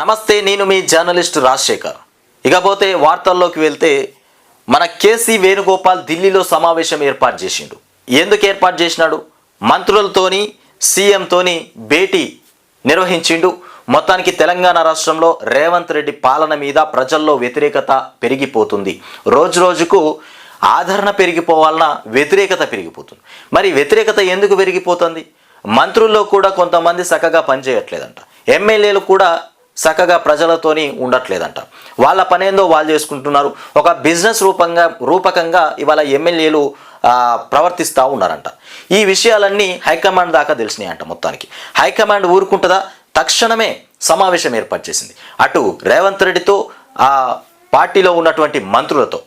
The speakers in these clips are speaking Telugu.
నమస్తే, నేను మీ జర్నలిస్ట్ రాజశేఖర్. ఇకపోతే వార్తల్లోకి వెళ్తే మన కేసీ వేణుగోపాల్ ఢిల్లీలో సమావేశం ఏర్పాటు చేసిండు. ఎందుకు ఏర్పాటు చేసినాడు? మంత్రులతోని సీఎంతోని భేటీ నిర్వహించిండు. మొత్తానికి తెలంగాణ రాష్ట్రంలో రేవంత్ రెడ్డి పాలన మీద ప్రజల్లో వ్యతిరేకత పెరిగిపోతుంది. రోజు రోజుకు ఆదరణ పెరిగిపోవాలన్నా వ్యతిరేకత పెరిగిపోతుంది. మరి వ్యతిరేకత ఎందుకు పెరిగిపోతుంది? మంత్రుల్లో కూడా కొంతమంది చక్కగా పనిచేయట్లేదంట. ఎమ్మెల్యేలు కూడా చక్కగా ప్రజలతోని ఉండట్లేదంట. వాళ్ళ పనేందో వాళ్ళు చేసుకుంటున్నారు. ఒక బిజినెస్ రూపకంగా ఇవాళ ఎమ్మెల్యేలు ప్రవర్తిస్తూ ఉన్నారంట. ఈ విషయాలన్నీ హైకమాండ్ దాకా తెలిసినాయంట. మొత్తానికి హైకమాండ్ ఊరుకుంటుందా? తక్షణమే సమావేశం ఏర్పాటు చేసింది. అటు రేవంత్ రెడ్డితో, ఆ పార్టీలో ఉన్నటువంటి మంత్రులతో,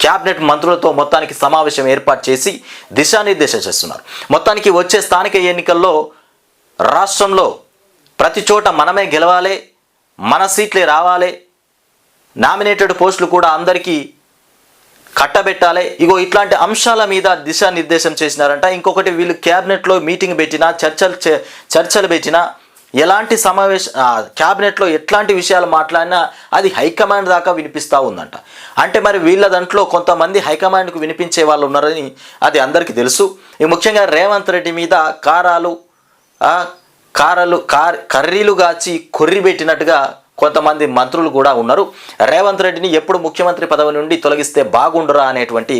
క్యాబినెట్ మంత్రులతో మొత్తానికి సమావేశం ఏర్పాటు చేసి దిశానిర్దేశం చేస్తున్నారు. మొత్తానికి వచ్చే స్థానిక ఎన్నికల్లో రాష్ట్రంలో ప్రతి చోట మనమే గెలవాలి, మన సీట్లే రావాలి, నామినేటెడ్ పోస్టులు కూడా అందరికీ కట్టబెట్టాలి. ఇగో ఇట్లాంటి అంశాల మీద దిశానిర్దేశం చేసినారంట. ఇంకొకటి, వీళ్ళు క్యాబినెట్లో మీటింగ్ పెట్టినా, చర్చలు పెట్టినా, ఎలాంటి క్యాబినెట్లో ఎట్లాంటి విషయాలు మాట్లాడినా అది హైకమాండ్ దాకా వినిపిస్తూ ఉందంట. అంటే మరి వీళ్ళ దాంట్లో కొంతమంది హైకమాండ్కు వినిపించే వాళ్ళు ఉన్నారని అది అందరికీ తెలుసు. ముఖ్యంగా రేవంత్ రెడ్డి మీద కర్రీలు గాచి కొర్రి పెట్టినట్టుగా కొంతమంది మంత్రులు కూడా ఉన్నారు. రేవంత్ రెడ్డిని ఎప్పుడు ముఖ్యమంత్రి పదవి నుండి తొలగిస్తే బాగుండురా అనేటువంటి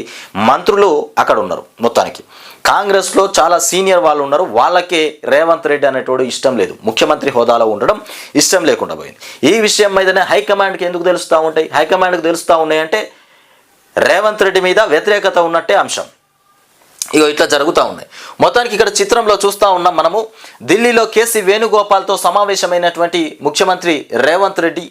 మంత్రులు అక్కడ ఉన్నారు. మొత్తానికి కాంగ్రెస్లో చాలా సీనియర్ వాళ్ళు ఉన్నారు. వాళ్ళకే రేవంత్ రెడ్డి అనేటోడు ఇష్టం లేదు, ముఖ్యమంత్రి హోదాలో ఉండడం ఇష్టం లేకుండా పోయింది. ఈ విషయం మీదనే హైకమాండ్కి ఎందుకు తెలుస్తూ ఉంటాయి? హైకమాండ్కి తెలుస్తూ ఉన్నాయంటే రేవంత్ రెడ్డి మీద వ్యతిరేకత ఉన్నట్టే అంశం. ఇగో ఇట్లా జరుగుతూ ఉన్నాయి. మొత్తానికి ఇక్కడ చిత్రంలో చూస్తూ ఉన్నాం మనము. ఢిల్లీలో కేసీ వేణుగోపాల్తో సమావేశమైనటువంటి ముఖ్యమంత్రి రేవంత్ రెడ్డి,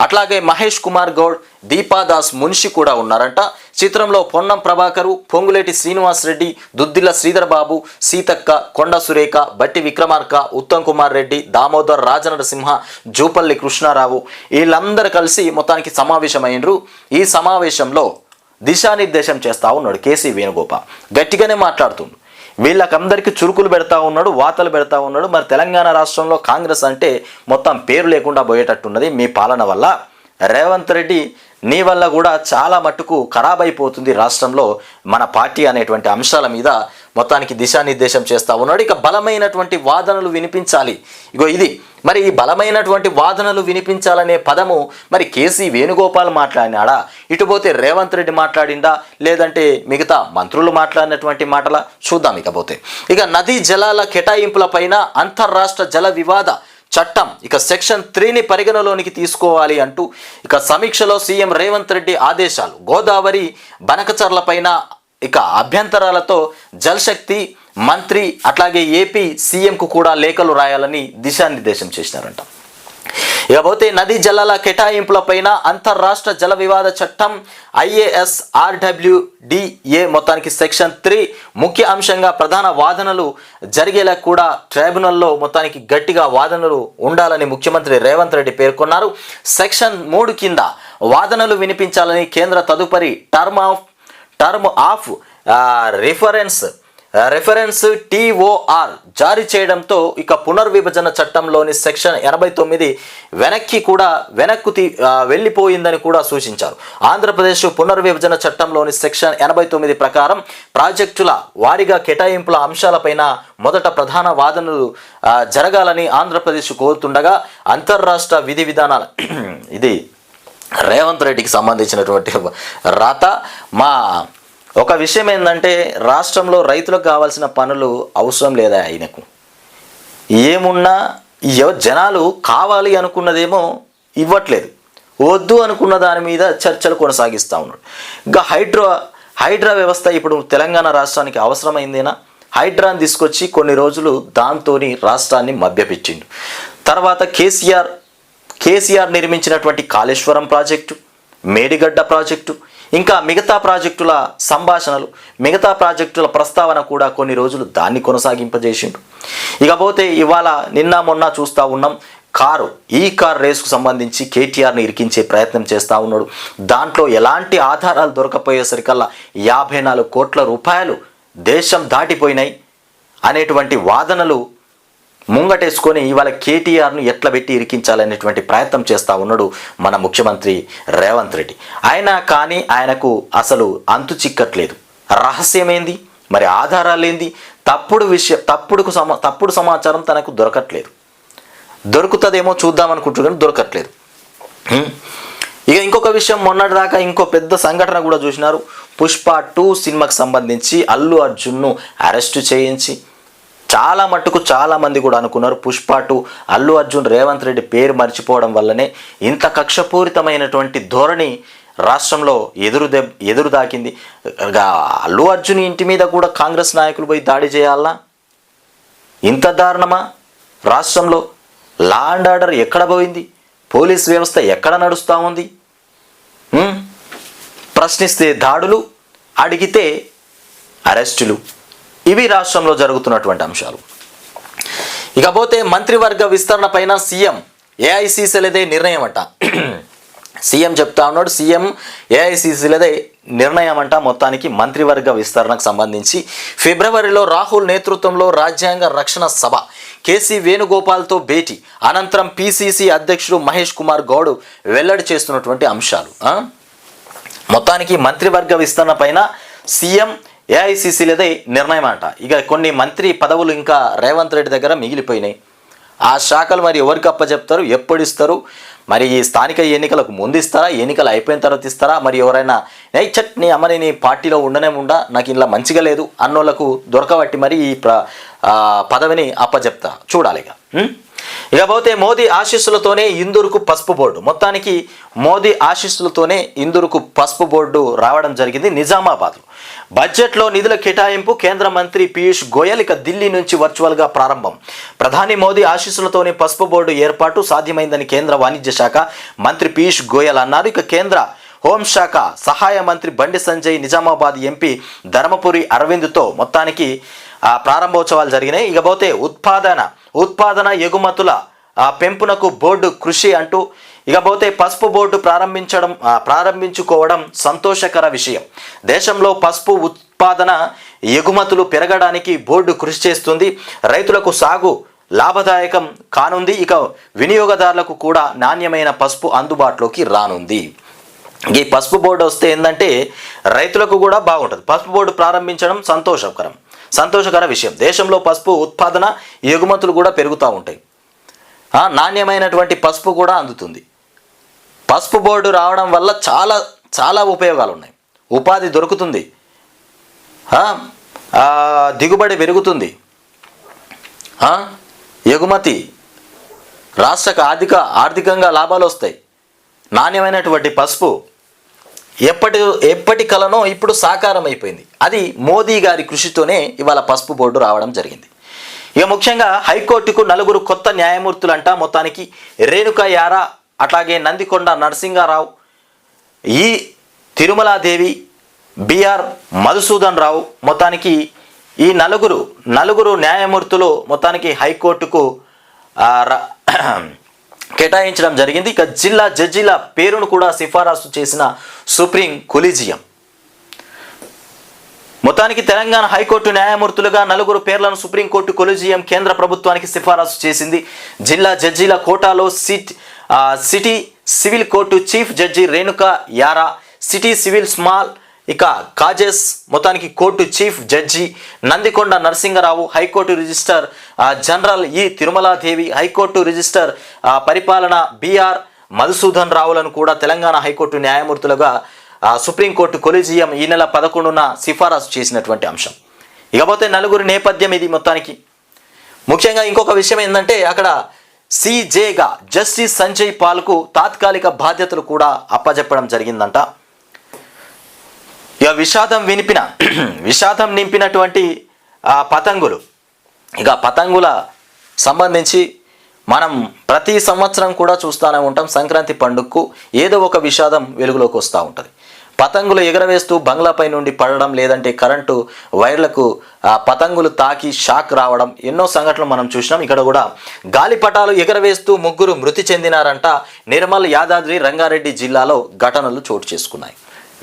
అట్లాగే మహేష్ కుమార్ గౌడ్, దీపాదాస్ మున్షి కూడా ఉన్నారంట. చిత్రంలో పొన్నం ప్రభాకరు, పొంగులేటి శ్రీనివాస్ రెడ్డి, దుద్దిల్ల శ్రీధర్ బాబు, సీతక్క, కొండ సురేఖ, బట్టి విక్రమార్క, ఉత్తమ్ కుమార్ రెడ్డి, దామోదర్ రాజనరసింహ, జూపల్లి కృష్ణారావు వీళ్ళందరూ కలిసి మొత్తానికి సమావేశమైనరు. ఈ సమావేశంలో దిశానిర్దేశం చేస్తూ ఉన్నాడు కేసీ వేణుగోపాల్. గట్టిగానే మాట్లాడుతుండు. వీళ్ళకందరికీ చురుకులు పెడతా ఉన్నాడు, వాతలు పెడతా ఉన్నాడు. మరి తెలంగాణ రాష్ట్రంలో కాంగ్రెస్ అంటే మొత్తం పేరు లేకుండా పోయేటట్టున్నది మీ పాలన వల్ల. రేవంత్ రెడ్డి, నీ వల్ల కూడా చాలా మట్టుకు ఖరాబ్ అయిపోతుంది రాష్ట్రంలో మన పార్టీ అనేటువంటి అంశాల మీద మొత్తానికి దిశానిర్దేశం చేస్తూ ఉన్నాడు. ఇక బలమైనటువంటి వాదనలు వినిపించాలి. ఇగో ఇది మరి ఈ బలమైనటువంటి వాదనలు వినిపించాలనే పదము మరి కేసీ వేణుగోపాల్ మాట్లాడినాడా, ఇటుపోతే రేవంత్ రెడ్డి మాట్లాడిందా, లేదంటే మిగతా మంత్రులు మాట్లాడినటువంటి మాటల చూద్దాం. ఇక నదీ జలాల కేటాయింపుల పైన అంతర్రాష్ట్ర జల వివాద చట్టం ఇక సెక్షన్ 3ని పరిగణలోనికి తీసుకోవాలి అంటూ ఇక సమీక్షలో సీఎం రేవంత్ రెడ్డి ఆదేశాలు. గోదావరి బనకచర్లపైన ఇక అభ్యంతరాలతో జలశక్తి మంత్రి అట్లాగే ఏపీ సీఎంకు కూడా లేఖలు రాయాలని దిశానిర్దేశం చేసినారంట. ఇకపోతే నదీ జలాల కేటాయింపులపైన అంతర్రాష్ట్ర జల వివాద చట్టం IASRWDA మొత్తానికి సెక్షన్ 3 ముఖ్య అంశంగా ప్రధాన వాదనలు జరిగేలా కూడా ట్రైబ్యునల్లో మొత్తానికి గట్టిగా వాదనలు ఉండాలని ముఖ్యమంత్రి రేవంత్ రెడ్డి పేర్కొన్నారు. సెక్షన్ 3 కింద వాదనలు వినిపించాలని కేంద్ర తదుపరి టర్మ్ ఆఫ్ రెఫరెన్స్ TOR జారీ చేయడంతో ఇక పునర్విభజన చట్టంలోని సెక్షన్ 89 వెనక్కు వెళ్ళిపోయిందని కూడా సూచించారు. ఆంధ్రప్రదేశ్ పునర్విభజన చట్టంలోని సెక్షన్ 89 ప్రకారం ప్రాజెక్టుల వారీగా కేటాయింపుల అంశాలపైన మొదట ప్రధాన వాదనలు జరగాలని ఆంధ్రప్రదేశ్ కోరుతుండగా అంతర్రాష్ట్ర విధి విధానాల ఇది రేవంత్ రెడ్డికి సంబంధించినటువంటి రాత. ఒక విషయం ఏంటంటే, రాష్ట్రంలో రైతులకు కావాల్సిన పనులు అవసరం లేదా ఆయనకు? ఏమున్నా జనాలు కావాలి అనుకున్నదేమో ఇవ్వట్లేదు, వద్దు అనుకున్న దాని మీద చర్చలు కొనసాగిస్తూ ఉన్నాడు. ఇంకా హైడ్రా వ్యవస్థ ఇప్పుడు తెలంగాణ రాష్ట్రానికి అవసరమైందేనా? హైడ్రాని తీసుకొచ్చి కొన్ని రోజులు దాంతో రాష్ట్రాన్ని మభ్యపెట్టిండు. తర్వాత కేసీఆర్ నిర్మించినటువంటి కాళేశ్వరం ప్రాజెక్టు, మేడిగడ్డ ప్రాజెక్టు, ఇంకా మిగతా ప్రాజెక్టుల సంభాషణలు, మిగతా ప్రాజెక్టుల ప్రస్తావన కూడా కొన్ని రోజులు దాన్ని కొనసాగింపజేసిండు. ఇకపోతే ఇవాళ నిన్న మొన్న చూస్తూ ఉన్నాం, ఈ కార్ రేసుకు సంబంధించి కేటీఆర్ని ఇరికించే ప్రయత్నం చేస్తూ ఉన్నాడు. దాంట్లో ఎలాంటి ఆధారాలు దొరకపోయేసరికల్లా 54 కోట్ల రూపాయలు దేశం దాటిపోయినాయి అనేటువంటి వాదనలు ముంగటేసుకొని ఇవాళ కేటీఆర్ను ఎట్లా పెట్టి ఇరికించాలనేటువంటి ప్రయత్నం చేస్తూ ఉన్నాడు మన ముఖ్యమంత్రి రేవంత్ రెడ్డి. అయినా కానీ ఆయనకు అసలు అంతు చిక్కట్లేదు. రహస్యమేంది మరి, ఆధారాలేంది, తప్పుడు సమాచారం తనకు దొరకట్లేదు. దొరుకుతుందేమో చూద్దామనుకుంటున్నారు కానీ దొరకట్లేదు. ఇక ఇంకొక విషయం, మొన్నటిదాకా ఇంకో పెద్ద సంఘటన కూడా చూసినారు. పుష్ప 2 సినిమాకి సంబంధించి అల్లు అర్జున్ను అరెస్టు చేయించి చాలామంది కూడా అనుకున్నారు పుష్ప 2 అల్లు అర్జున్ రేవంత్ రెడ్డి పేరు మర్చిపోవడం వల్లనే ఇంత కక్షపూరితమైనటువంటి ధోరణి రాష్ట్రంలో ఎదురు దాకింది. అల్లు అర్జున్ ఇంటి మీద కూడా కాంగ్రెస్ నాయకులు పోయి దాడి చేయాలా? ఇంత దారుణమా? రాష్ట్రంలో లా అండ్ ఆర్డర్ ఎక్కడ పోయింది? పోలీస్ వ్యవస్థ ఎక్కడ నడుస్తూ ఉంది? ప్రశ్నిస్తే దాడులు, అడిగితే అరెస్టులు, ఇవి రాష్ట్రంలో జరుగుతున్నటువంటి అంశాలు. ఇకపోతే మంత్రివర్గ విస్తరణ పైన సీఎం ఏఐసీసీలదే నిర్ణయం అంట. సీఎం చెప్తా ఉన్నాడు, సీఎం ఏఐసీసీలదే నిర్ణయం అంట. మొత్తానికి మంత్రివర్గ విస్తరణకు సంబంధించి ఫిబ్రవరిలో రాహుల్ నేతృత్వంలో రాజ్యాంగ రక్షణ సభ కేసీ వేణుగోపాల్తో భేటీ అనంతరం పిసిసి అధ్యక్షుడు మహేష్ కుమార్ గౌడ్ వెల్లడి చేస్తున్నటువంటి అంశాలు. మొత్తానికి మంత్రివర్గ విస్తరణ పైన సీఎం ఏఐసీసీలదే నిర్ణయం అంట. ఇక కొన్ని మంత్రి పదవులు ఇంకా రేవంత్ రెడ్డి దగ్గర మిగిలిపోయినాయి. ఆ శాఖలు మరి ఎవరికి అప్పచెప్తారు, ఎప్పుడు ఇస్తారు? మరి ఈ స్థానిక ఎన్నికలకు ముందు ఇస్తారా, ఎన్నికలు అయిపోయిన తర్వాత ఇస్తారా? మరి ఎవరైనా నీ అమ్మని నీ పార్టీలో ఉండా నాకు ఇలా మంచిగా లేదు అన్నోళ్లకు దొరకబట్టి మరి ఈ పదవిని అప్పచెప్తా చూడాలి. ఇకపోతే మోదీ ఆశీస్సులతోనే ఇందూరుకు పసుపు బోర్డు. మొత్తానికి మోదీ ఆశీస్సులతోనే ఇందూరుకు పసుపు బోర్డు రావడం జరిగింది. నిజామాబాద్లో బడ్జెట్లో నిధుల కేటాయింపు కేంద్ర మంత్రి పీయూష్ గోయల్ ఇక ఢిల్లీ నుంచి వర్చువల్గా ప్రారంభం. ప్రధాని మోదీ ఆశీస్సులతోనే పసుపు బోర్డు ఏర్పాటు సాధ్యమైందని కేంద్ర వాణిజ్య శాఖ మంత్రి పీయూష్ గోయల్ అన్నారు. ఇక కేంద్ర హోంశాఖ సహాయ మంత్రి బండి సంజయ్, నిజామాబాద్ ఎంపీ ధర్మపురి అరవింద్తో మొత్తానికి ప్రారంభోత్సవాలు జరిగినాయి. ఇకపోతే ఉత్పాదన ఎగుమతుల పెంపునకు బోర్డు కృషి అంటూ ఇకపోతే పసుపు బోర్డు ప్రారంభించుకోవడం సంతోషకర విషయం. దేశంలో పసుపు ఉత్పాదన ఎగుమతులు పెరగడానికి బోర్డు కృషి చేస్తుంది. రైతులకు సాగు లాభదాయకం కానుంది. ఇక వినియోగదారులకు కూడా నాణ్యమైన పసుపు అందుబాటులోకి రానుంది. ఈ పసుపు బోర్డు వస్తే ఏంటంటే రైతులకు కూడా బాగుంటుంది. పసుపు బోర్డు ప్రారంభించడం సంతోషకర విషయం. దేశంలో పసుపు ఉత్పాదన ఎగుమతులు కూడా పెరుగుతూ ఉంటాయి. నాణ్యమైనటువంటి పసుపు కూడా అందుతుంది. పసుపు బోర్డు రావడం వల్ల చాలా ఉపయోగాలు ఉన్నాయి. ఉపాధి దొరుకుతుంది, దిగుబడి పెరుగుతుంది, ఎగుమతి రాష్ట్రకు ఆర్థికంగా లాభాలు వస్తాయి. నాణ్యమైనటువంటి పసుపు ఎప్పటి కలనో ఇప్పుడు సాకారం అయిపోయింది. అది మోదీ గారి కృషితోనే ఇవాళ పసుపు బోర్డు రావడం జరిగింది. ఇక ముఖ్యంగా హైకోర్టుకు 4 కొత్త న్యాయమూర్తులంట. మొత్తానికి రేణుకా యారా, అట్లాగే నందికొండ నరసింహారావు, ఈ తిరుమలాదేవి, బిఆర్ మధుసూదన్ రావు, మొత్తానికి ఈ నలుగురు న్యాయమూర్తులు మొత్తానికి హైకోర్టుకు కేటాయించడం జరిగింది. ఇక జిల్లా జడ్జీల పేరును కూడా సిఫారసు చేసిన సుప్రీం కొలీజియం. మొత్తానికి తెలంగాణ హైకోర్టు న్యాయమూర్తులుగా 4 పేర్లను సుప్రీంకోర్టు కొలీజియం కేంద్ర ప్రభుత్వానికి సిఫారసు చేసింది. జిల్లా జడ్జీల కోటాలో city civil court chief judge Renuka Yara, city civil small ఇక కాజెస్ మొత్తానికి court chief judge Nandikonda Narasimha Rao, high court register general ఈ తిరుమలాదేవి, హైకోర్టు రిజిస్టర్ పరిపాలన బిఆర్ మధుసూదన్ రావులను కూడా తెలంగాణ హైకోర్టు న్యాయమూర్తులుగా సుప్రీంకోర్టు కొలీజియం ఈ నెల 11న సిఫారసు చేసినటువంటి అంశం. ఇకపోతే 4 నేపథ్యం ఇది. మొత్తానికి ముఖ్యంగా ఇంకొక విషయం ఏంటంటే అక్కడ సిజేగా జస్టిస్ సంజయ్ పాల్కు తాత్కాలిక బాధ్యతలు కూడా అప్పజెప్పడం జరిగిందంట. ఇక విషాదం నింపినటువంటి పతంగులు, ఇక పతంగుల సంబంధించి మనం ప్రతి సంవత్సరం కూడా చూస్తూనే ఉంటాం. సంక్రాంతి పండుగకు ఏదో ఒక విషాదం వెలుగులోకి వస్తూ ఉంటుంది. పతంగులు ఎగరవేస్తూ బంగ్లాపై నుండి పడడం, లేదంటే కరెంటు వైర్లకు పతంగులు తాకి షాక్ రావడం, ఎన్నో సంఘటనలు మనం చూసినాం. ఇక్కడ కూడా గాలిపటాలు ఎగరవేస్తూ 3 మృతి చెందినారంట. నిర్మల్, యాదాద్రి, రంగారెడ్డి జిల్లాలో ఘటనలు చోటు చేసుకున్నాయి,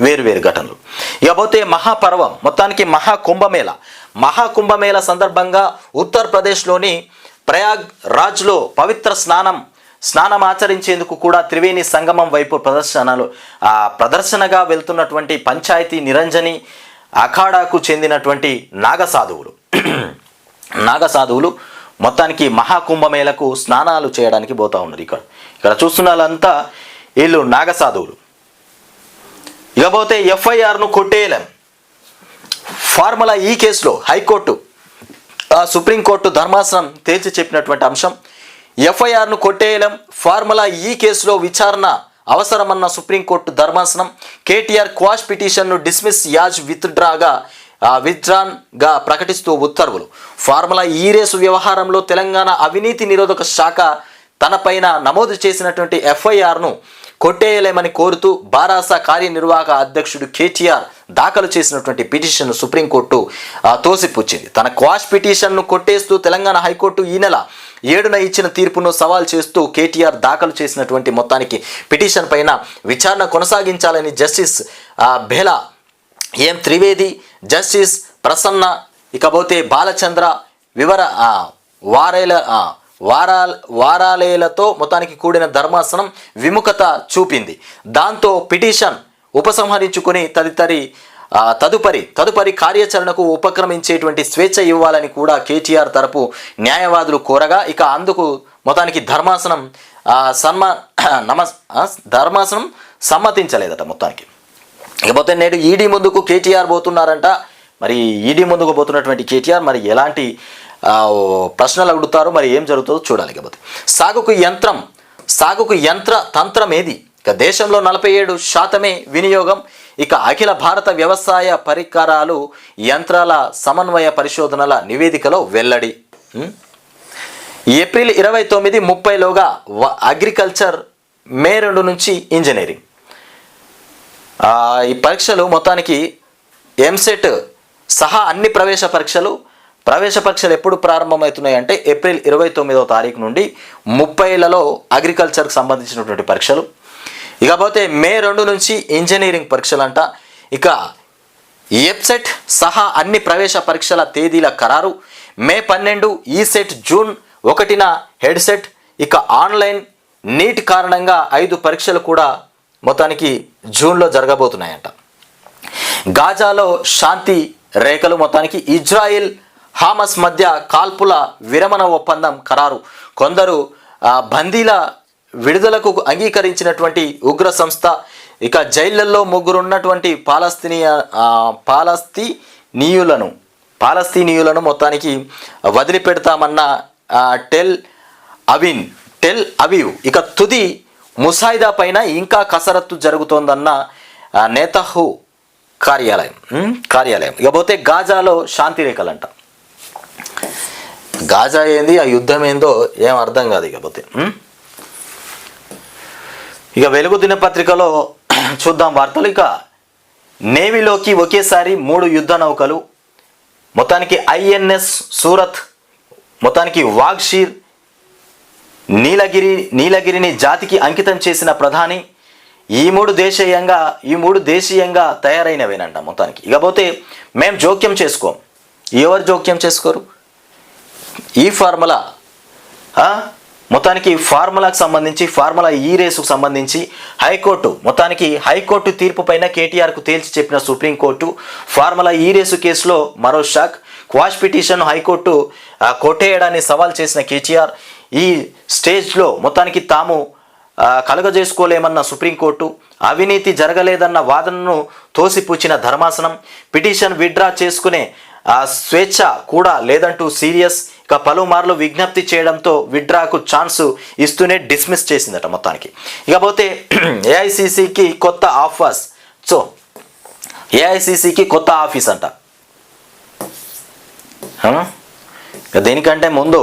వేరు ఘటనలు. ఇకపోతే మహాపర్వం, మొత్తానికి మహాకుంభమేళ సందర్భంగా ఉత్తరప్రదేశ్లోని ప్రయాగ్ రాజ్లో పవిత్ర స్నానం ఆచరించేందుకు కూడా త్రివేణి సంగమం వైపు ప్రదర్శనగా వెళ్తున్నటువంటి పంచాయతీ నిరంజని అఖాడాకు చెందినటువంటి నాగసాధువులు మొత్తానికి మహాకుంభమేళకు స్నానాలు చేయడానికి పోతా ఉన్నారు. ఇక్కడ చూస్తున్న వాళ్ళంతా వీళ్ళు నాగసాధువులు. ఇకపోతే ఎఫ్ఐఆర్ను కొట్టేయలేం. ఫార్ములా ఈ కేసులో హైకోర్టు సుప్రీంకోర్టు ధర్మాసనం తేల్చి చెప్పినటువంటి అంశం. ఎఫ్ఐఆర్ను కొట్టేయలేం, ఫార్ములా ఈ కేసులో విచారణ అవసరమన్న సుప్రీంకోర్టు ధర్మాసనం. కేటీఆర్ క్వాష్ పిటిషన్ను డిస్మిస్ యాజ్ విత్డ్రాన్గా ప్రకటిస్తూ ఉత్తర్వులు. ఫార్ములా ఈ రేసు వ్యవహారంలో తెలంగాణ అవినీతి నిరోధక శాఖ తనపైన నమోదు చేసినటువంటి ఎఫ్ఐఆర్ను కొట్టేయలేమని కోరుతూ బారాస కార్యనిర్వాహక అధ్యక్షుడు కేటీఆర్ దాఖలు చేసినటువంటి పిటిషన్ను సుప్రీంకోర్టు తోసిపుచ్చింది. తన క్వాష్ పిటిషన్ను కొట్టేస్తూ తెలంగాణ హైకోర్టు ఈ నెల 7న ఇచ్చిన తీర్పును సవాల్ చేస్తూ కేటీఆర్ దాఖలు చేసినటువంటి మొత్తానికి పిటిషన్ పైన విచారణ కొనసాగించాలని జస్టిస్ బెహ్లా, ఎం త్రివేది, జస్టిస్ ప్రసన్న, ఇకపోతే బాలచంద్ర వారాలేలతో మొత్తానికి కూడిన ధర్మాసనం విముఖత చూపింది. దాంతో పిటిషన్ ఉపసంహరించుకుని తదుపరి కార్యాచరణకు ఉపక్రమించేటువంటి స్వేచ్ఛ ఇవ్వాలని కూడా కేటీఆర్ తరపు న్యాయవాదులు కోరగా ఇక అందుకు మొత్తానికి ధర్మాసనం సమ్మతించలేదట మొత్తానికి. ఇకపోతే నేడు ఈడీ ముందుకు కేటీఆర్ పోతున్నారంట. మరి ఈడీ ముందుకు పోతున్నటువంటి కేటీఆర్ మరి ఎలాంటి ప్రశ్నలు అడుగుతారు, మరి ఏం జరుగుతుందో చూడాలి. ఇకపోతే సాగుకు యంత్ర తంత్రం ఏది? ఇక దేశంలో 47% వినియోగం. ఇక అఖిల భారత వ్యవసాయ పరికరాలు యంత్రాల సమన్వయ పరిశోధనల నివేదికలో వెల్లడి. ఏప్రిల్ 29-30లోగా అగ్రికల్చర్, మే 2 నుంచి ఇంజనీరింగ్. ఈ పరీక్షలు మొత్తానికి ఎంసెట్ సహా అన్ని ప్రవేశ పరీక్షలు ఎప్పుడు ప్రారంభమవుతున్నాయి అంటే ఏప్రిల్ 29వ తారీఖు నుండి 30లలో అగ్రికల్చర్కి సంబంధించినటువంటి పరీక్షలు. ఇకపోతే మే 2 నుంచి ఇంజనీరింగ్ పరీక్షలు అంట. ఇక ఎప్సెట్ సహా అన్ని ప్రవేశ పరీక్షల తేదీల ఖరారు. మే 12 ఈసెట్, జూన్ 1న హెడ్సెట్. ఇక ఆన్లైన్ నీట్ కారణంగా 5 పరీక్షలు కూడా మొత్తానికి జూన్లో జరగబోతున్నాయంట. గాజాలో శాంతి రేఖలు. మొత్తానికి ఇజ్రాయిల్ హామస్ మధ్య కాల్పుల విరమణ ఒప్పందం ఖరారు. కొందరు బందీల విడుదలకు అంగీకరించినటువంటి ఉగ్ర సంస్థ. ఇక జైళ్లలో 3 ఉన్నటువంటి పాలస్తీనీయులను మొత్తానికి వదిలిపెడతామన్న టెల్ అవీవ్. ఇక తుది ముసాయిదా పైన ఇంకా కసరత్తు జరుగుతోందన్న నేతహు కార్యాలయం. ఇకపోతే గాజాలో శాంతి రేఖలంట. గాజా ఏంది, ఆ యుద్ధం ఏందో ఏం అర్థం కాదు. ఇక వెలుగు దినపత్రికలో చూద్దాం వార్తలు. ఇక నేవీలోకి ఒకేసారి 3 యుద్ధ నౌకలు. మొత్తానికి ఐఎన్ఎస్ సూరత్, మొత్తానికి వాగ్షీర్, నీలగిరిని జాతికి అంకితం చేసిన ప్రధాని. ఈ మూడు దేశీయంగా తయారైనవేనంట మొత్తానికి. ఇకపోతే మేము జోక్యం చేసుకోం. ఎవరు జోక్యం చేసుకోరు? ఈ ఫార్ములా మొత్తానికి ఫార్ములాకు సంబంధించి, ఫార్ములా ఈ రేసుకు సంబంధించి హైకోర్టు తీర్పు పైన కేటీఆర్కు తేల్చి చెప్పిన సుప్రీంకోర్టు ఫార్ములా ఈ రేసు కేసులో మరో షాక్. క్వాష్ పిటిషన్ హైకోర్టు కొట్టేయడాన్ని సవాల్ చేసిన కేటీఆర్ ఈ స్టేజ్లో మొత్తానికి తాము కలుగజేసుకోలేమన్న సుప్రీంకోర్టు, అవినీతి జరగలేదన్న వాదనను తోసిపుచ్చిన ధర్మాసనం, పిటిషన్ విత్డ్రా చేసుకునే స్వేచ్ఛ కూడా లేదంటూ సీరియస్. ఇక పలుమార్లు విజ్ఞప్తి చేయడంతో విత్డ్రాకు ఛాన్స్ ఇస్తూనే డిస్మిస్ చేసిందట మొత్తానికి. ఇకపోతే ఏఐసిసికి కొత్త ఆఫర్స్. సో ఏఐసిసికి కొత్త ఆఫీస్ అంట. దేనికంటే ముందు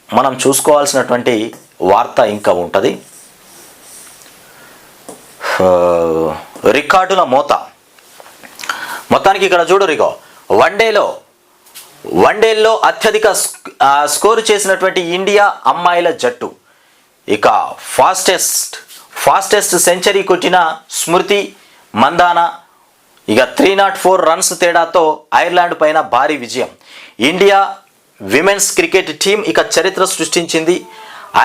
మనం చూసుకోవాల్సినటువంటి వార్త ఇంకా ఉంటుంది. రికార్డుల మోత. మొత్తానికి ఇక్కడ చూడు రిగో, వన్డేల్లో అత్యధిక స్కోరు చేసినటువంటి ఇండియా అమ్మాయిల జట్టు. ఇక ఫాస్టెస్ట్ సెంచరీ కొట్టిన స్మృతి మందాన. ఇక 304 రన్స్ తేడాతో ఐర్లాండ్ పైన భారీ విజయం. ఇండియా విమెన్స్ క్రికెట్ టీం ఇక చరిత్ర సృష్టించింది.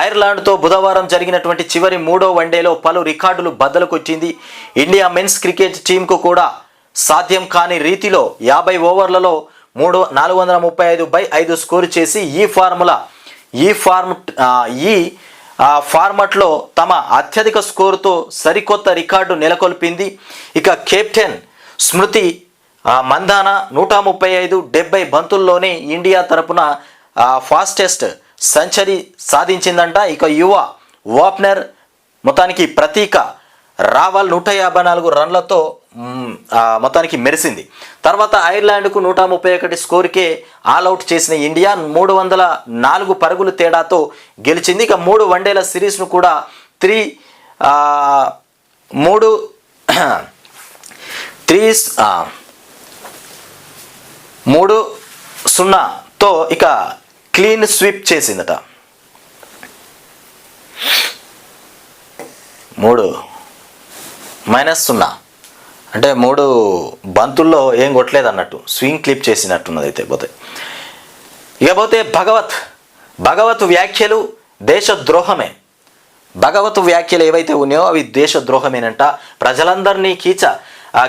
ఐర్లాండ్తో బుధవారం జరిగినటువంటి చివరి 3వ వన్డేలో పలు రికార్డులు బద్దలు కొట్టింది. ఇండియా మెన్స్ క్రికెట్ టీంకు కూడా సాధ్యం కాని రీతిలో 50 ఓవర్లలో 435/5 స్కోరు చేసి ఈ ఫార్మట్లో తమ అత్యధిక స్కోరుతో సరికొత్త రికార్డు నెలకొల్పింది. ఇక కెప్టెన్ స్మృతి మంధాన 135/70 బంతుల్లోనే ఇండియా తరపున ఫాస్టెస్ట్ సెంచరీ సాధించిందంట. ఇక యువ ఓపెనర్ మొత్తానికి ప్రతీక రావల్ 154 రన్లతో మొత్తానికి మెరిసింది. తర్వాత ఐర్లాండ్కు 131 స్కోరుకే ఆల్అవుట్ చేసిన ఇండియా 304 పరుగులు తేడాతో గెలిచింది. ఇక 3 వన్డేల సిరీస్ను కూడా 3-0తో ఇక క్లీన్ స్వీప్ చేసిందట. 3-0 అంటే 3 బంతుల్లో ఏం కొట్టలేదు అన్నట్టు స్వింగ్ క్లిప్ చేసినట్టున్నది. అయితే ఇకపోతే భగవత్ వ్యాఖ్యలు దేశద్రోహమే. భగవత్ వ్యాఖ్యలు ఏవైతే ఉన్నాయో అవి దేశద్రోహమేనంట. ప్రజలందరినీ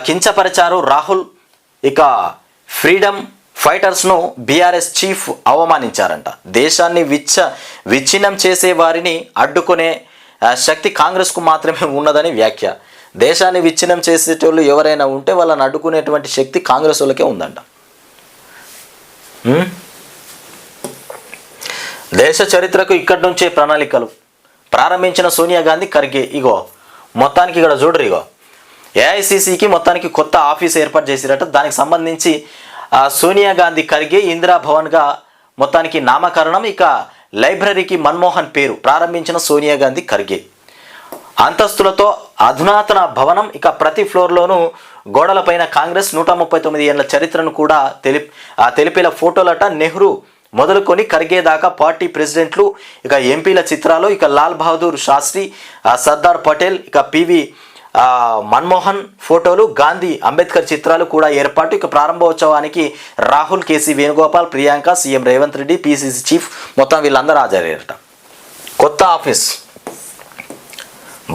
కించపరిచారు రాహుల్. ఇక ఫ్రీడమ్ ఫైటర్స్ను బీఆర్ఎస్ చీఫ్ అవమానించారంట. దేశాన్ని విచ్ఛిన్నం చేసే వారిని అడ్డుకునే శక్తి కాంగ్రెస్కు మాత్రమే ఉన్నదని వ్యాఖ్య. దేశాన్ని విచ్ఛిన్నం చేసేటోళ్ళు ఎవరైనా ఉంటే వాళ్ళని అడ్డుకునేటువంటి శక్తి కాంగ్రెస్ వాళ్ళకే ఉందంట. దేశ చరిత్రకు ఇక్కడి నుంచే ప్రణాళికలు ప్రారంభించిన సోనియా గాంధీ, ఖర్గే. ఇగో మొత్తానికి ఇక్కడ చూడరు, ఇగో ఏఐసిసికి మొత్తానికి కొత్త ఆఫీస్ ఏర్పాటు చేసిరట. దానికి సంబంధించి సోనియా గాంధీ, ఖర్గే ఇందిరా భవన్గా మొత్తానికి నామకరణం. ఇక లైబ్రరీకి మన్మోహన్ పేరు ప్రారంభించిన సోనియా గాంధీ, ఖర్గే. అంతస్తులతో అధునాతన భవనం. ఇక ప్రతి ఫ్లోర్లోనూ గోడలపైన కాంగ్రెస్ 139 ఏళ్ల చరిత్రను కూడా తెలిపేలా ఫోటోలట. నెహ్రూ మొదలుకొని ఖర్గే దాకా పార్టీ ప్రెసిడెంట్లు, ఇక ఎంపీల చిత్రాలు, ఇక లాల్ బహదూర్ శాస్త్రి, సర్దార్ పటేల్, ఇక పివి మన్మోహన్ ఫోటోలు, గాంధీ, అంబేద్కర్ చిత్రాలు కూడా ఏర్పాటు. ఇక ప్రారంభోత్సవానికి Rahul, KC Venugopal, Priyanka, CM Revanth Reddy, PCC chief మొత్తం వీళ్ళందరూ హాజరయ్యారట. కొత్త ఆఫీస్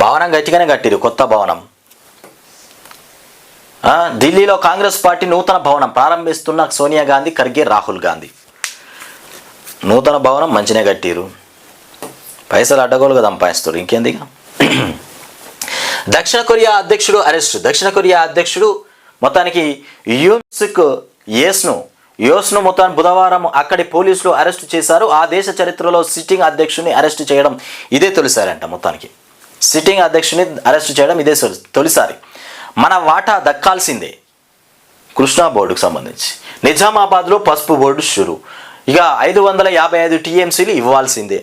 భవనం గట్టిగానే కట్టిరు. కొత్త భవనం ఢిల్లీలో కాంగ్రెస్ పార్టీ నూతన భవనం ప్రారంభిస్తున్న సోనియా గాంధీ, ఖర్గే, రాహుల్ గాంధీ. నూతన భవనం మంచినే కట్టిరు. పైసలు అడ్డగోలుగా సంపాదిస్తారు, ఇంకేందిగా. దక్షిణ కొరియా అధ్యక్షుడు అరెస్ట్. దక్షిణ కొరియా అధ్యక్షుడు మొత్తానికి యోస్ను మొత్తాన్ని బుధవారం అక్కడి పోలీసులు అరెస్టు చేశారు. ఆ దేశ చరిత్రలో సిట్టింగ్ అధ్యక్షుడిని అరెస్టు చేయడం ఇదే తొలిసారంట. మొత్తానికి సిట్టింగ్ అధ్యక్షుడిని అరెస్టు చేయడం ఇదే తొలిసారి. మన వాటా దక్కాల్సిందే. కృష్ణా బోర్డుకు సంబంధించి నిజామాబాద్లో పసుపు బోర్డు షురు. ఇక 555 టీఎంసీలు ఇవ్వాల్సిందే.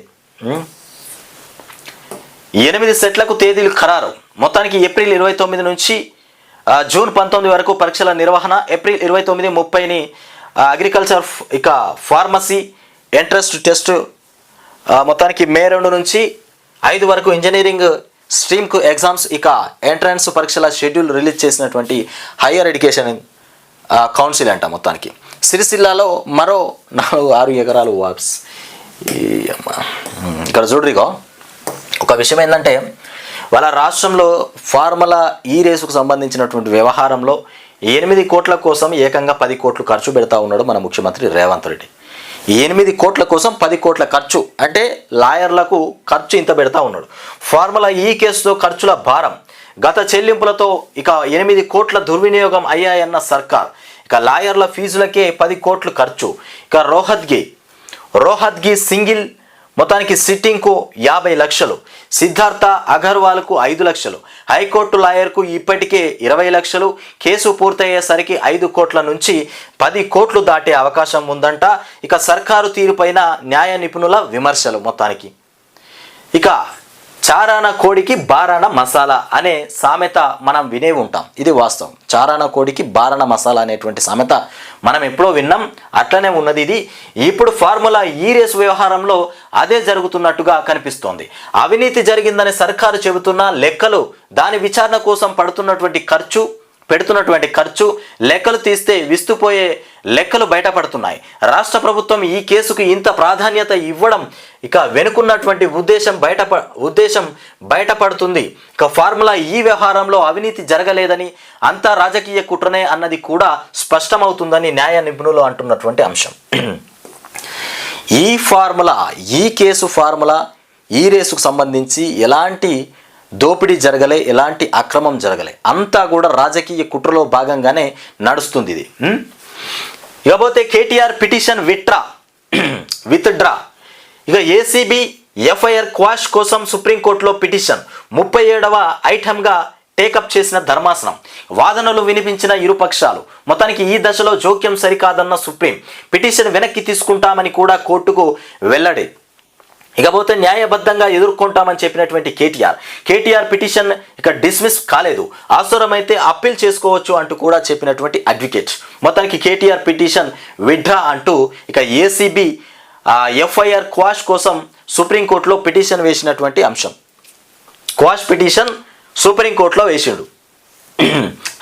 8 సెట్లకు తేదీలు ఖరారు. మొత్తానికి ఏప్రిల్ 29 నుంచి జూన్ 19 వరకు పరీక్షల నిర్వహణ. ఏప్రిల్ 29, 30ని అగ్రికల్చర్, ఇక ఫార్మసీ ఎంట్రన్స్ టెస్ట్. మొత్తానికి మే 2 నుంచి 5 వరకు ఇంజనీరింగ్ స్ట్రీమ్కు ఎగ్జామ్స్. ఇక ఎంట్రన్స్ పరీక్షల షెడ్యూల్ రిలీజ్ చేసినటువంటి హయ్యర్ ఎడ్యుకేషన్ కౌన్సిల్ అంట. మొత్తానికి సిరిసిల్లాలో మరో 4-6 ఎకరాలు వాప్స్. ఇక్కడ చూడరిగో ఒక విషయం ఏంటంటే, వాళ్ళ రాష్ట్రంలో ఫార్ములా ఈ రేసుకు సంబంధించినటువంటి వ్యవహారంలో 8 కోట్ల కోసం ఏకంగా 10 కోట్లు ఖర్చు పెడతా ఉన్నాడు మన ముఖ్యమంత్రి రేవంత్ రెడ్డి. 8 కోట్ల కోసం 10 కోట్ల ఖర్చు అంటే లాయర్లకు ఖర్చు ఇంత పెడతా ఉన్నాడు. ఫార్ములా ఈ కేసుతో ఖర్చుల భారం, గత చెల్లింపులతో ఇక 8 కోట్ల దుర్వినియోగం అయ్యాయన్న సర్కార్. ఇక లాయర్ల ఫీజులకే 10 కోట్లు ఖర్చు. ఇక రోహత్గి సింగిల్ మొత్తానికి సిట్టింగ్కు 50 లక్షలు, సిద్ధార్థ అగర్వాల్కు 5 లక్షలు, హైకోర్టు లాయర్కు ఇప్పటికే 20 లక్షలు. కేసు పూర్తయ్యేసరికి 5 కోట్ల నుంచి 10 కోట్లు దాటే అవకాశం ఉందంట. ఇక సర్కారు తీరుపైన న్యాయ నిపుణుల విమర్శలు. మొత్తానికి ఇక చారాన కోడికి బారాన మసాలా అనే సామెత మనం వినే ఉంటాం. ఇది వాస్తవం. చారాన కోడికి బారాన మసాలా అనేటువంటి సామెత మనం ఎప్పుడో విన్నాం. అట్లనే ఉన్నది ఇది. ఇప్పుడు ఫార్ములా ఈ రేసు వ్యవహారంలో అదే జరుగుతున్నట్టుగా కనిపిస్తోంది. అవినీతి జరిగిందని సర్కారు చెబుతున్న లెక్కలు, దాని విచారణ కోసం పడుతున్నటువంటి ఖర్చు, పెడుతున్నటువంటి ఖర్చు లెక్కలు తీస్తే విస్తుపోయే లెక్కలు బయటపడుతున్నాయి. రాష్ట్ర ప్రభుత్వం ఈ కేసుకు ఇంత ప్రాధాన్యత ఇవ్వడం ఇక వెనుకున్నటువంటి ఉద్దేశం బయటపడుతుంది. ఇక ఫార్ములా ఈ వ్యవహారంలో అవినీతి జరగలేదని, అంతా రాజకీయ కుట్రనే అన్నది కూడా స్పష్టమవుతుందని న్యాయ నిపుణులు అంటున్నటువంటి అంశం. ఈ కేసు ఫార్ములా ఈ రేసుకు సంబంధించి ఎలాంటి దోపిడీ జరగలే, ఎలాంటి అక్రమం జరగలే, అంతా కూడా రాజకీయ కుట్రలో భాగంగానే నడుస్తుంది ఇది. ఇకపోతే కేటీఆర్ పిటిషన్ విత్డ్రా. ఇక ఏసీబీ ఎఫ్ఐఆర్ క్వాష్ కోసం సుప్రీంకోర్టులో పిటిషన్ 37వ ఐటమ్గా టేకప్ చేసిన ధర్మాసనం. వాదనలు వినిపించిన ఇరుపక్షాలు. మొత్తానికి ఈ దశలో జోక్యం సరికాదన్న సుప్రీం. పిటిషన్ వెనక్కి తీసుకుంటామని కూడా కోర్టుకు వెల్లడి. ఇకపోతే న్యాయబద్ధంగా ఎదుర్కొంటామని చెప్పినటువంటి కేటీఆర్ పిటిషన్ ఇక డిస్మిస్ కాలేదు, అవసరమైతే అప్పీల్ చేసుకోవచ్చు అంటూ కూడా చెప్పినటువంటి అడ్వకేట్. మొత్తానికి కేటీఆర్ పిటిషన్ విత్డ్రా అంటూ ఇక ఏసీబీ ఎఫ్ఐఆర్ క్వాష్ కోసం సుప్రీంకోర్టులో పిటిషన్ వేసినటువంటి అంశం. క్వాష్ పిటిషన్ సుప్రీంకోర్టులో వేసిండు.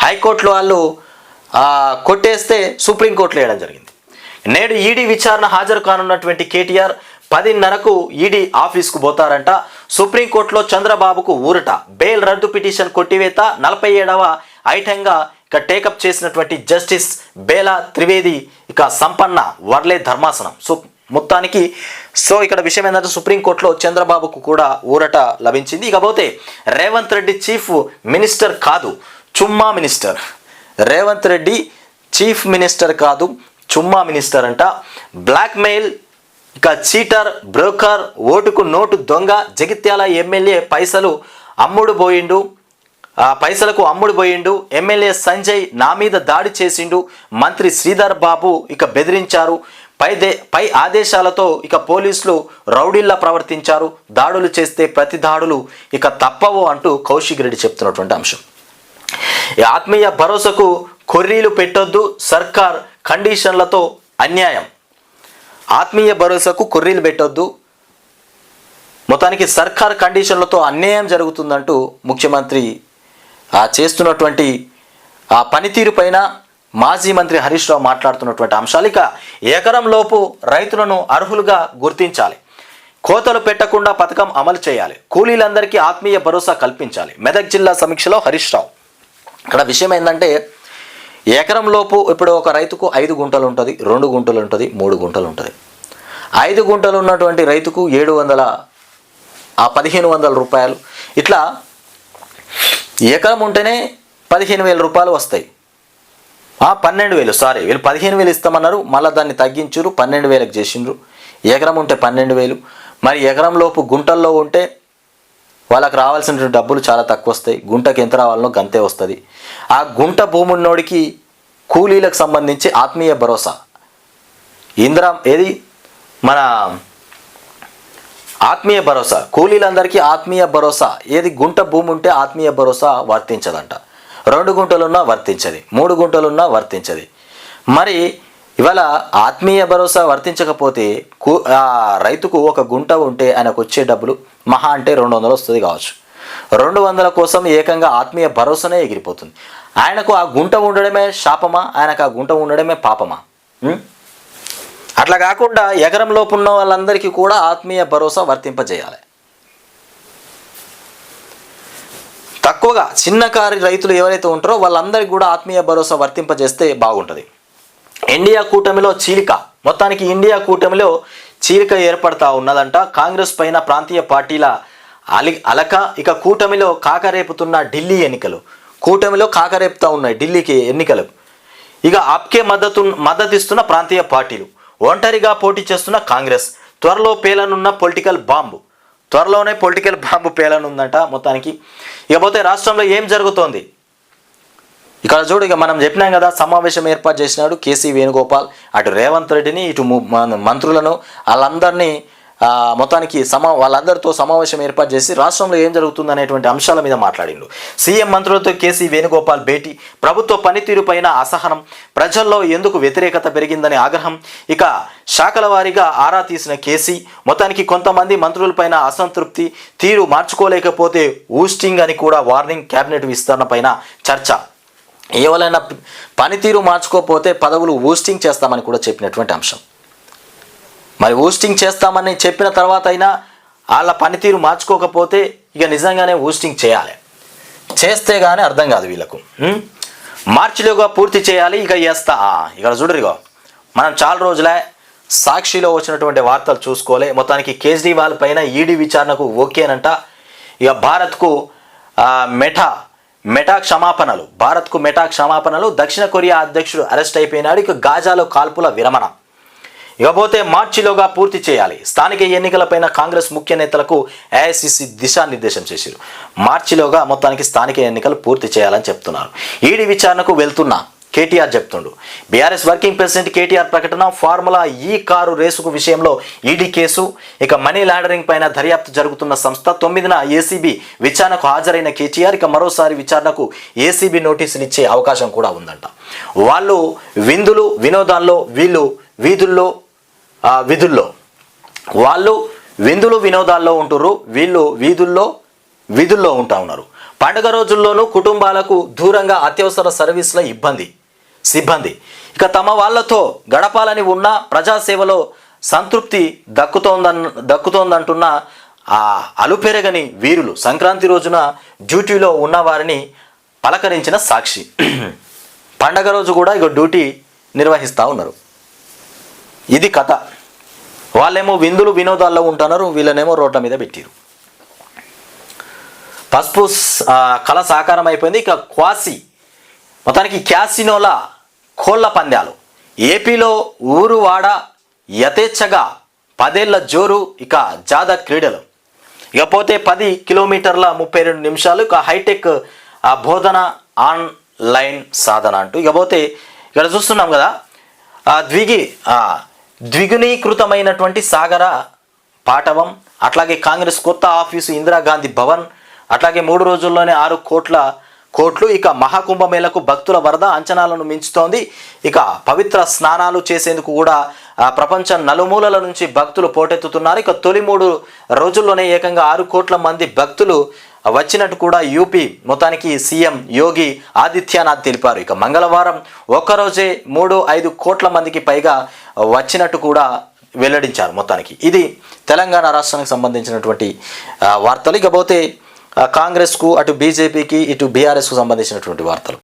హైకోర్టులో వాళ్ళు కొట్టేస్తే సుప్రీంకోర్టులో వేయడం జరిగింది. నేడు ఈడీ విచారణ హాజరు కానున్నటువంటి కేటీఆర్ 10:30కు ఈడీ ఆఫీస్కు పోతారంట. సుప్రీంకోర్టులో చంద్రబాబుకు ఊరట. బెయిల్ రద్దు పిటిషన్ కొట్టివేత 47వ ఐటంగా ఇక టేకప్ చేసినటువంటి జస్టిస్ బేలా త్రివేది ఇక సంపన్న వర్లే ధర్మాసనం. మొత్తానికి ఇక్కడ విషయం ఏంటంటే సుప్రీంకోర్టులో చంద్రబాబుకు కూడా ఊరట లభించింది. ఇకపోతే రేవంత్ రెడ్డి చీఫ్ మినిస్టర్ కాదు, చుమ్మా minister. Revanth Reddy chief minister కాదు, చుమ్మా మినిస్టర్ అంట. బ్లాక్మెయిల్, ఇక చీటర్, బ్రోకర్, ఓటుకు నోటు దొంగ, జగిత్యాల ఎమ్మెల్యే పైసలకు అమ్ముడు పోయిండు. ఎమ్మెల్యే సంజయ్ నా మీద దాడి చేసిండు. మంత్రి శ్రీధర్ బాబు ఇక బెదిరించారు. పై ఆదేశాలతో ఇక పోలీసులు రౌడీల్లా ప్రవర్తించారు. దాడులు చేస్తే ప్రతి దాడులు ఇక తప్పవు అంటూ కౌశిక్ రెడ్డి చెప్తున్నటువంటి అంశం. ఆత్మీయ భరోసాకు కొర్రీలు పెట్టొద్దు, సర్కార్ కండిషన్లతో అన్యాయం. ఆత్మీయ భరోసాకు కొర్రీలు పెట్టొద్దు, మొత్తానికి సర్కార్ కండిషన్లతో అన్యాయం జరుగుతుందంటూ ముఖ్యమంత్రి చేస్తున్నటువంటి పనితీరు పైన మాజీ మంత్రి హరీష్ రావు మాట్లాడుతున్నటువంటి అంశాలు. ఇక ఎకరంలోపు రైతులను అర్హులుగా గుర్తించాలి, కోతలు పెట్టకుండా పథకం అమలు చేయాలి, కూలీలందరికీ ఆత్మీయ భరోసా కల్పించాలి. మెదక్ జిల్లా సమీక్షలో హరీష్ రావు. ఇక్కడ విషయం ఏంటంటే ఎకరంలోపు ఇప్పుడు ఒక రైతుకు 5 గుంటలు ఉంటుంది, 2 గుంటలు ఉంటుంది, 3 గుంటలు ఉంటుంది. 5 గుంటలు ఉన్నటువంటి రైతుకు 1500 రూపాయలు. ఇట్లా ఎకరం ఉంటేనే 15,000 రూపాయలు వస్తాయి. 12,000 వీళ్ళు 15,000 ఇస్తామన్నారు, మళ్ళీ దాన్ని తగ్గించురు, 12,000కి చేసిండ్రు. ఎకరం ఉంటే 12,000. మరి ఎకరంలోపు గుంటల్లో ఉంటే వాళ్ళకి రావాల్సిన డబ్బులు చాలా తక్కువ వస్తాయి. గుంటకి ఎంత రావాలనో గంతే వస్తుంది. ఆ గుంట భూమి ఉన్నోడికి కూలీలకు సంబంధించి ఆత్మీయ భరోసా మన ఆత్మీయ భరోసా, కూలీలందరికీ ఆత్మీయ భరోసా గుంట భూమి ఉంటే ఆత్మీయ భరోసా వర్తించదంట. 2 గుంటలున్నా వర్తించది, 3 గుంటలున్నా వర్తించది. మరి ఇవాళ ఆత్మీయ భరోసా వర్తించకపోతే రైతుకు 1 గుంట ఉంటే ఆయనకు వచ్చే డబ్బులు మహా అంటే 200 వస్తుంది కావచ్చు. 200 కోసం ఏకంగా ఆత్మీయ భరోసానే ఎగిరిపోతుంది. ఆయనకు ఆ గుంట ఉండడమే శాపమా, ఆయనకు ఆ గుంట ఉండడమే పాపమా? అట్లా కాకుండా ఎకరంలోపు ఉన్న వాళ్ళందరికీ కూడా ఆత్మీయ భరోసా వర్తింపజేయాలి. తక్కువగా చిన్నకారు రైతులు ఎవరైతే ఉంటారో వాళ్ళందరికీ కూడా ఆత్మీయ భరోసా వర్తింపజేస్తే బాగుంటుంది. ఇండియా కూటమిలో చీలిక. మొత్తానికి ఇండియా కూటమిలో చీలిక ఏర్పడతా ఉన్నదంట. కాంగ్రెస్ పైన ప్రాంతీయ పార్టీల అలక. ఇక కూటమిలో కాకరేపుతున్న ఢిల్లీ ఎన్నికలు. కూటమిలో కాకరేపుతా ఉన్నాయి ఢిల్లీకి ఎన్నికలు. ఇక ఆప్కే మద్దతిస్తున్న ప్రాంతీయ పార్టీలు, ఒంటరిగా పోటీ చేస్తున్న కాంగ్రెస్, త్వరలోనే పొలిటికల్ బాంబు పేలనుందంట మొత్తానికి. ఇకపోతే రాష్ట్రంలో ఏం జరుగుతోంది ఇక్కడ చూడు. ఇక మనం చెప్పినాం కదా, సమావేశం ఏర్పాటు చేసినాడు కేసీ వేణుగోపాల్. అటు రేవంత్ రెడ్డిని, ఇటు మంత్రులను, వాళ్ళందరినీ మొత్తానికి వాళ్ళందరితో సమావేశం ఏర్పాటు చేసి రాష్ట్రంలో ఏం జరుగుతుంది అనేటువంటి అంశాల మీద మాట్లాడిండు. సీఎం మంత్రులతో కేసీ వేణుగోపాల్ భేటీ. ప్రభుత్వ పనితీరు పైన అసహనం, ప్రజల్లో ఎందుకు వ్యతిరేకత పెరిగిందని ఆగ్రహం. ఇక శాఖల వారీగా ఆరా తీసిన కేసీ. మొత్తానికి కొంతమంది మంత్రులపైన అసంతృప్తి, తీరు మార్చుకోలేకపోతే ఊస్టింగ్ అని కూడా వార్నింగ్. కేబినెట్ విస్తరణ పైన చర్చ. ఎవరైనా పనితీరు మార్చుకోకపోతే పదవులు ఊస్టింగ్ చేస్తామని కూడా చెప్పినటువంటి అంశం. మరి ఊస్టింగ్ చేస్తామని చెప్పిన తర్వాత అయినా వాళ్ళ పనితీరు మార్చుకోకపోతే ఇక నిజంగానే ఊస్టింగ్ చేయాలి. చేస్తే కానీ అర్థం కాదు వీళ్ళకు. మార్చిలోగా పూర్తి చేయాలి. ఇక చేస్తా ఇక్కడ చూడరిగో, మనం చాలా రోజులే సాక్షిలో వచ్చినటువంటి వార్తలు చూసుకోలే. మొత్తానికి కేజ్రీవాల్ పైన ఈడీ విచారణకు ఓకేనంట. ఇక భారత్కు మెటా క్షమాపణలు. దక్షిణ కొరియా అధ్యక్షుడు అరెస్ట్ అయిపోయినాడు. ఇక గాజాలో కాల్పుల విరమణ. ఇకపోతే మార్చిలోగా పూర్తి చేయాలి. స్థానిక ఎన్నికలపైన కాంగ్రెస్ ముఖ్య నేతలకు ఏఐసిసి దిశానిర్దేశం చేశారు. మార్చిలోగా మొత్తానికి స్థానిక ఎన్నికలు పూర్తి చేయాలని చెప్తున్నారు. ఈడీ విచారణకు వెళ్తున్నా కేటీఆర్ చెప్తుండు. బీఆర్ఎస్ వర్కింగ్ ప్రెసిడెంట్ కేటీఆర్ ప్రకటన. ఫార్ములా ఈ కారు రేసుకు విషయంలో ఈడీ కేసు. ఇక మనీ లాండరింగ్ పైన దర్యాప్తు జరుగుతున్న సంస్థ. 9న ఏసీబీ విచారణకు హాజరైన కేటీఆర్ ఇక మరోసారి విచారణకు ఏసీబీ నోటీసులు ఇచ్చే అవకాశం కూడా ఉందంట. వాళ్ళు విందులు వినోదాల్లో, వీళ్ళు వాళ్ళు విందులు వినోదాల్లో ఉంటుర్రు, వీళ్ళు వీధుల్లో ఉంటా ఉన్నారు. పండుగ రోజుల్లోనూ కుటుంబాలకు దూరంగా అత్యవసర సర్వీసుల సిబ్బంది ఇక తమ వాళ్లతో గడపాలని ఉన్న ప్రజాసేవలో సంతృప్తి దక్కుతోందంటున్న అలుపెరగని వీరులు సంక్రాంతి రోజున డ్యూటీలో ఉన్నవారిని పలకరించిన సాక్షి. పండగ రోజు కూడా ఇక డ్యూటీ నిర్వహిస్తూ ఉన్నారు. ఇది కథ. వాళ్ళేమో విందులు వినోదాల్లో ఉంటున్నారు, వీళ్ళనేమో రోడ్ల మీద పెట్టారు. పసుపు కళ సాకారం అయిపోయింది. ఇక మొత్తానికి క్యాసినోల కోళ్ల పందాలు. ఏపీలో ఊరువాడ యథేచ్ఛగా 10 ఏళ్ల జోరు. ఇక జాదా క్రీడలు. ఇకపోతే 10 కిలోమీటర్ల 32 నిమిషాలు. ఇక హైటెక్ బోధన ఆన్లైన్ సాధన అంటూ. ఇకపోతే ఇక్కడ చూస్తున్నాం కదా, ద్విగుణీకృతమైనటువంటి సాగర పాటవం. అట్లాగే కాంగ్రెస్ కొత్త ఆఫీసు ఇందిరాగాంధీ భవన్. అట్లాగే 3 రోజుల్లోనే 6 కోట్లు. ఇక మహాకుంభమేళకు భక్తుల వరద అంచనాలను మించుతోంది. ఇక పవిత్ర స్నానాలు చేసేందుకు కూడా ప్రపంచం నలుమూలల నుంచి భక్తులు పోటెత్తుతున్నారు. ఇక తొలి 3 రోజుల్లోనే ఏకంగా 6 కోట్ల మంది భక్తులు వచ్చినట్టు కూడా యూపీ మొత్తానికి సీఎం యోగి ఆదిత్యనాథ్ తెలిపారు. ఇక మంగళవారం ఒక్కరోజే 3-5 కోట్ల మందికి పైగా వచ్చినట్టు కూడా వెల్లడించారు. మొత్తానికి ఇది తెలంగాణ రాష్ట్రానికి సంబంధించినటువంటి వార్తలు. ఇకపోతే కాంగ్రెస్కు, అటు బీజేపీకి, ఇటు బీఆర్ఎస్కు సంబంధించినటువంటి వార్తలు.